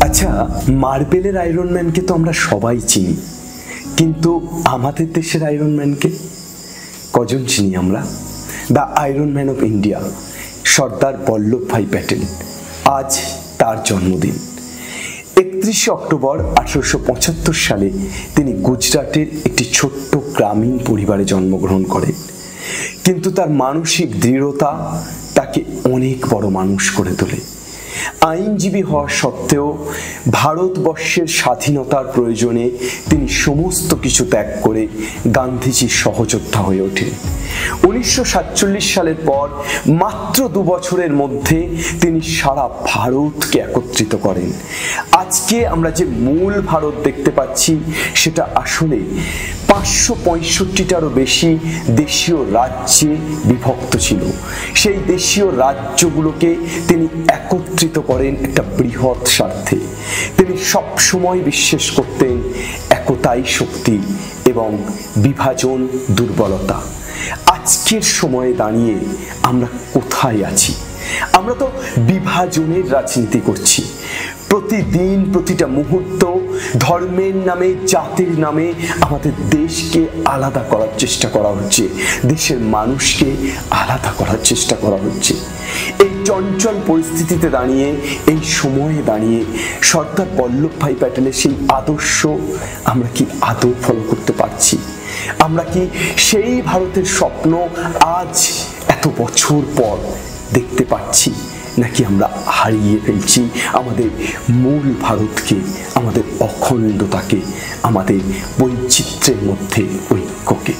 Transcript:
আচ্ছা, মার্বেলের আয়রন ম্যানকে তো আমরা সবাই চিনি, কিন্তু আমাদের দেশের আয়রন ম্যানকে কজন চিনি আমরা? The iron man of India, Sardar Vallabhbhai Patel. আজ তার জন্মদিন। 31শে অক্টোবর 1875 সালে তিনি গুজরাটের একটি ছোট্ট গ্রামীণ পরিবারে জন্মগ্রহণ করেন, কিন্তু তার মানসিক দৃঢ়তা তাকে অনেক বড় মানুষ করে তোলে। আইনজীবী হওয়া সত্ত্বেও ভারতবর্ষের স্বাধীনতার প্রয়োজনে তিনি সমস্ত কিছু ত্যাগ করে গান্ধীজির সহযোদ্ধা হয়ে ওঠেন। 1947 সালের পর মাত্র 2 বছরের মধ্যে তিনি সারা ভারতকে একত্রিত করেন। আজকে আমরা যে মূল ভারত দেখতে পাচ্ছি সেটা আসলে 565টারও বেশি দেশীয় রাজ্যে বিভক্ত ছিল। সেই দেশীয় রাজ্যগুলোকে তিনি একত্রিত করেন একটা বৃহৎ স্বার্থে। তিনি সবসময় বিশ্বাস করতেন একতাই শক্তি এবং বিভাজন দুর্বলতা। আজকের সময়ে দাঁড়িয়ে আমরা কোথায় আছি? আমরা তো বিভাজনের রাজনীতি করছি। প্রতিদিন প্রতিটা মুহূর্ত ধর্মের নামে, জাতির নামে আমাদের দেশকে আলাদা করার চেষ্টা করা হচ্ছে, দেশের মানুষকে আলাদা করার চেষ্টা করা হচ্ছে। এই চঞ্চল পরিস্থিতিতে দাঁড়িয়ে, এই সময়ে দাঁড়িয়ে সর্দার বল্লভভাই প্যাটেলের সেই আদর্শ আমরা কি আদৌ ফলো করতে পারছি? আমরা কি সেই ভারতের স্বপ্ন আজ এত বছর পর দেখতে পাচ্ছি, নাকি আমরা হারিয়ে ফেলছি আমাদের মূল ভারতকে, আমাদের অখণ্ডতাকে, আমাদের বৈচিত্র্যের মধ্যে ঐক্যকে?